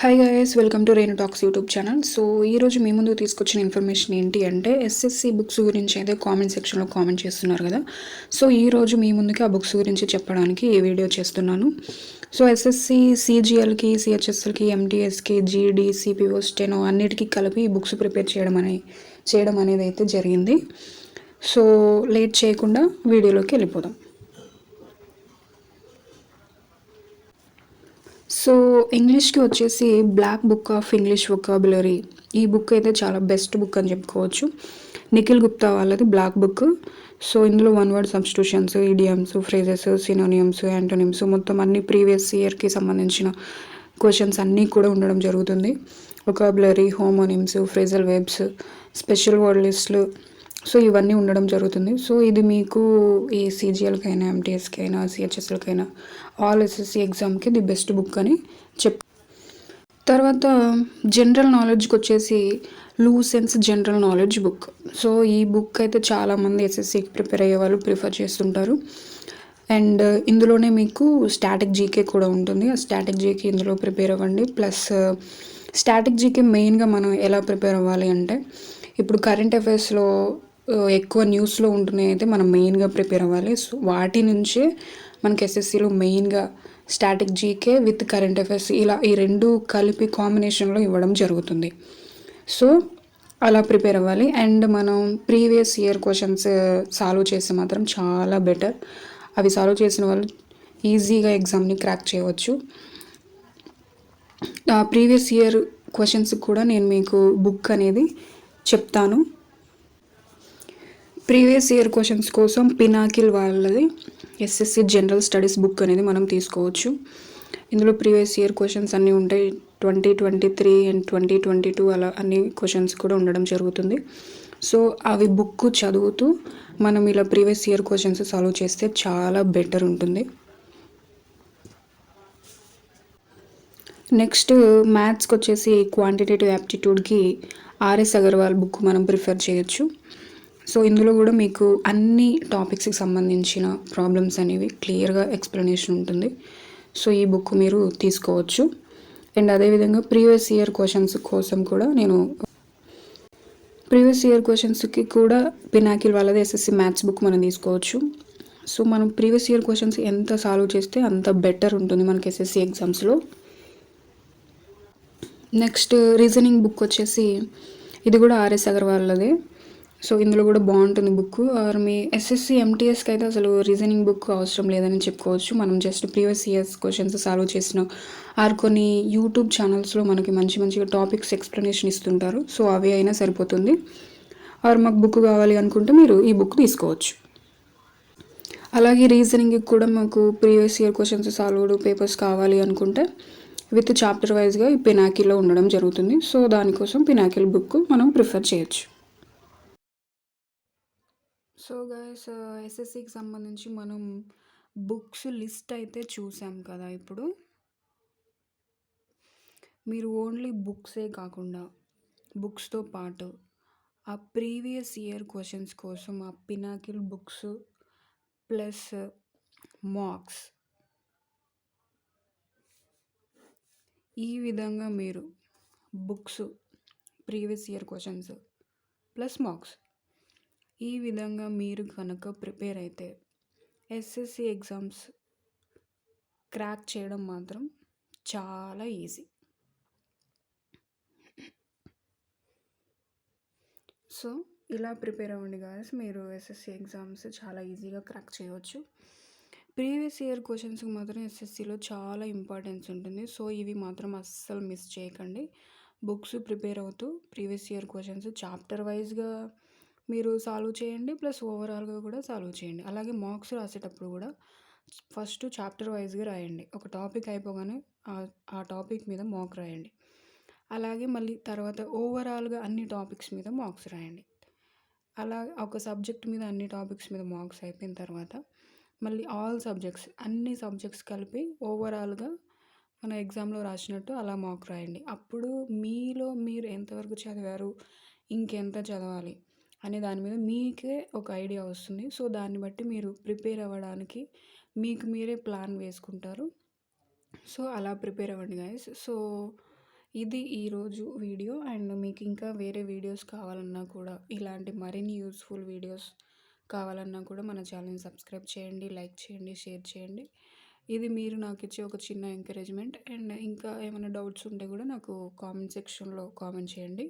Hi guys, welcome to Renu talks YouTube channel. So ఈరోజు మీ ముందుకు తీసుకొచ్చిన ఇన్ఫర్మేషన్ ఏంటి అంటే ఎస్ఎస్సి బుక్స్ గురించి అయితే కామెంట్ సెక్షన్లో కామెంట్ చేస్తున్నారు కదా. సో ఈరోజు మీ ముందుకి ఆ బుక్స్ గురించి చెప్పడానికి ఈ వీడియో చేస్తున్నాను. సో ఎస్ఎస్సి సిజిఎల్కి, సిహెచ్ఎస్ఎల్కి, ఎంటీఎస్కి, జీడీ, సిపిఓ, స్టెనో అన్నిటికీ కలిపి ఈ బుక్స్ ప్రిపేర్ చేయడం అనేది అయితే జరిగింది. సో లేట్ చేయకుండా వీడియోలోకి వెళ్ళిపోదాం. సో ఇంగ్లీష్కి వచ్చేసి black book of English vocabulary, ఈ బుక్ అయితే చాలా బెస్ట్ బుక్ అని చెప్పుకోవచ్చు. నిఖిల్ గుప్తా వాళ్ళది బ్లాక్ బుక్. సో ఇందులో one word substitutions, idioms, phrases, synonyms, antonyms మొత్తం అన్ని ప్రీవియస్ ఇయర్కి సంబంధించిన క్వశ్చన్స్ అన్నీ కూడా ఉండడం జరుగుతుంది. Vocabulary, homonyms, phrasal webs, special word లిస్టులు, సో ఇవన్నీ ఉండడం జరుగుతుంది. సో ఇది మీకు ఈ సిజిఎల్కైనా, ఎంటీఎస్కైనా, సిహెచ్ఎస్ఎల్కైనా, ఆల్ ఎస్ఎస్సి ఎగ్జామ్కి ది బెస్ట్ బుక్ అని తర్వాత జనరల్ నాలెడ్జ్కి వచ్చేసి లూసెన్స్ జనరల్ నాలెడ్జ్ బుక్. సో ఈ బుక్ అయితే చాలామంది ఎస్ఎస్సికి ప్రిపేర్ అయ్యే వాళ్ళు ప్రిఫర్ చేస్తుంటారు. అండ్ ఇందులోనే మీకు స్టాటిక్ జీకే కూడా ఉంటుంది. ఆ స్టాటిక్ జీకే ఇందులో ప్రిపేర్ అవ్వండి. ప్లస్ స్టాటిక్ జీకే మెయిన్గా మనం ఎలా ప్రిపేర్ అవ్వాలి అంటే, ఇప్పుడు కరెంట్ అఫైర్స్లో ఎక్కువ న్యూస్లో ఉంటున్నాయి అయితే మనం మెయిన్గా ప్రిపేర్ అవ్వాలి. సో వాటి నుంచే మనకి ఎస్ఎస్సిలో మెయిన్గా static GK with current affairs ఇలా ఈ రెండు కలిపి కాంబినేషన్లో ఇవ్వడం జరుగుతుంది. సో అలా ప్రిపేర్ అవ్వాలి. అండ్ మనం ప్రీవియస్ ఇయర్ క్వశ్చన్స్ సాల్వ్ చేస్తే మాత్రం చాలా బెటర్. అవి సాల్వ్ చేసిన వాళ్ళు ఈజీగా ఎగ్జామ్ని క్రాక్ చేయవచ్చు. ప్రీవియస్ ఇయర్ క్వశ్చన్స్ కూడా నేను మీకు బుక్ అనేది చెప్తాను. ప్రీవియస్ ఇయర్ క్వశ్చన్స్ కోసం పినాకిల్ వాళ్ళది ఎస్ఎస్సి జనరల్ స్టడీస్ బుక్ అనేది మనం తీసుకోవచ్చు. ఇందులో ప్రీవియస్ ఇయర్ క్వశ్చన్స్ అన్నీ ఉంటాయి. 2023 అండ్ 2022 అలా అన్ని క్వశ్చన్స్ కూడా ఉండడం జరుగుతుంది. సో అవి బుక్ చదువుతూ మనం ఇలా ప్రీవియస్ ఇయర్ క్వశ్చన్స్ సాల్వ్ చేస్తే చాలా బెటర్ ఉంటుంది. నెక్స్ట్ మ్యాథ్స్కి వచ్చేసి క్వాంటిటేటివ్ యాప్టిట్యూడ్కి ఆర్ఎస్ అగర్వాల్ బుక్ మనం ప్రిఫర్ చేయొచ్చు. సో ఇందులో కూడా మీకు అన్ని టాపిక్స్కి సంబంధించిన ప్రాబ్లమ్స్ అనేవి క్లియర్గా ఎక్స్ప్లెనేషన్ ఉంటుంది. సో ఈ బుక్ మీరు తీసుకోవచ్చు. అండ్ అదేవిధంగా ప్రీవియస్ ఇయర్ క్వశ్చన్స్ కోసం కూడా నేను ప్రీవియస్ ఇయర్ క్వశ్చన్స్కి కూడా పినాకిల్ వాళ్ళది ఎస్ఎస్సి మ్యాథ్స్ బుక్ మనం తీసుకోవచ్చు. సో మనం ప్రీవియస్ ఇయర్ క్వశ్చన్స్ ఎంత సాల్వ్ చేస్తే అంత బెటర్ ఉంటుంది మనకి ఎస్ఎస్సి ఎగ్జామ్స్లో. నెక్స్ట్ రీజనింగ్ బుక్ వచ్చేసి ఇది కూడా ఆర్ఎస్ అగర్వాల్దే. సో ఇందులో కూడా బాగుంటుంది బుక్. ఆర్ మీ ఎస్ఎస్సి ఎంటీఎస్కి అయితే అసలు రీజనింగ్ బుక్ అవసరం లేదని చెప్పుకోవచ్చు. మనం just previous years questions solve చేసిన ఆర్ కొన్ని యూట్యూబ్ ఛానల్స్లో మనకి మంచిగా టాపిక్స్ ఎక్స్ప్లెనేషన్ ఇస్తుంటారు. సో అవి అయినా సరిపోతుంది. ఆర్ మాకు బుక్ కావాలి అనుకుంటే మీరు ఈ బుక్ తీసుకోవచ్చు. అలాగే రీజనింగ్కి కూడా మాకు previous year questions solved papers కావాలి అనుకుంటే విత్ చాప్టర్ వైజ్గా ఈ పినాకిల్లో ఉండడం జరుగుతుంది. సో దానికోసం పినాకిల్ బుక్ మనం ప్రిఫర్ చేయొచ్చు. సో గైస్, ఎస్ఎస్సికి సంబంధించి మనం బుక్స్ లిస్ట్ అయితే చూసాం కదా. ఇప్పుడు మీరు ఓన్లీ బుక్సే కాకుండా బుక్స్తో పాటు ఆ ప్రీవియస్ ఇయర్ క్వశ్చన్స్ కోసం ఆ పినాకిల్ బుక్స్ ప్లస్ మార్క్స్, ఈ విధంగా మీరు books, previous year questions plus marks, ఈ విధంగా మీరు కనుక ప్రిపేర్ అయితే ఎస్ఎస్సి ఎగ్జామ్స్ క్రాక్ చేయడం మాత్రం చాలా ఈజీ. సో ఇలా ప్రిపేర్ అవ్వండి గాయస్, మీరు ఎస్ఎస్సి ఎగ్జామ్స్ చాలా ఈజీగా క్రాక్ చేయవచ్చు. ప్రీవియస్ ఇయర్ క్వశ్చన్స్కి మాత్రం ఎస్ఎస్సిలో చాలా ఇంపార్టెన్స్ ఉంటుంది. సో ఇవి మాత్రం అస్సలు మిస్ చేయకండి. బుక్స్ ప్రిపేర్ అవుతూ ప్రీవియస్ ఇయర్ క్వశ్చన్స్ చాప్టర్ వైజ్గా మీరు సాల్వ్ చేయండి, ప్లస్ ఓవరాల్గా కూడా సాల్వ్ చేయండి. అలాగే మార్క్స్ రాసేటప్పుడు కూడా ఫస్ట్ చాప్టర్ వైజ్గా రాయండి. ఒక టాపిక్ అయిపోగానే ఆ టాపిక్ మీద మార్క్ రాయండి. అలాగే మళ్ళీ తర్వాత ఓవరాల్గా అన్ని టాపిక్స్ మీద మార్క్స్ రాయండి. అలా ఒక సబ్జెక్ట్ మీద అన్ని టాపిక్స్ మీద మార్క్స్ అయిపోయిన తర్వాత మళ్ళీ ఆల్ సబ్జెక్ట్స్, అన్ని సబ్జెక్ట్స్ కలిపి ఓవరాల్గా మన ఎగ్జామ్లో రాసినట్టు అలా మార్క్ రాయండి. అప్పుడు మీలో మీరు ఎంతవరకు చదివారు, ఇంకెంత చదవాలి అనే దాని మీద మీకే ఒక ఐడియా వస్తుంది. సో దాన్ని బట్టి మీరు ప్రిపేర్ అవ్వడానికి మీకు మీరే ప్లాన్ వేసుకుంటారు. సో అలా ప్రిపేర్ అవ్వండి గైస్. సో ఇది ఈరోజు వీడియో. అండ్ మీకు ఇంకా వేరే వీడియోస్ కావాలన్నా కూడా ఇలాంటి మరిన్ని యూస్ఫుల్ వీడియోస్ కావాలన్నా కూడా మన ఛానల్ని సబ్స్క్రైబ్ చేయండి, లైక్ చేయండి, షేర్ చేయండి. ఇది మీరు నాకు ఇచ్చే ఒక చిన్న ఎంకరేజ్మెంట్. అండ్ ఇంకా ఏమైనా డౌట్స్ ఉంటే కూడా నాకు కామెంట్ సెక్షన్లో కామెంట్ చేయండి.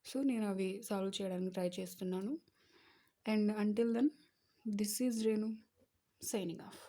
సో నేను అవి సాల్వ్ చేయడానికి ట్రై చేస్తున్నాను. And until then, this is Renu signing of.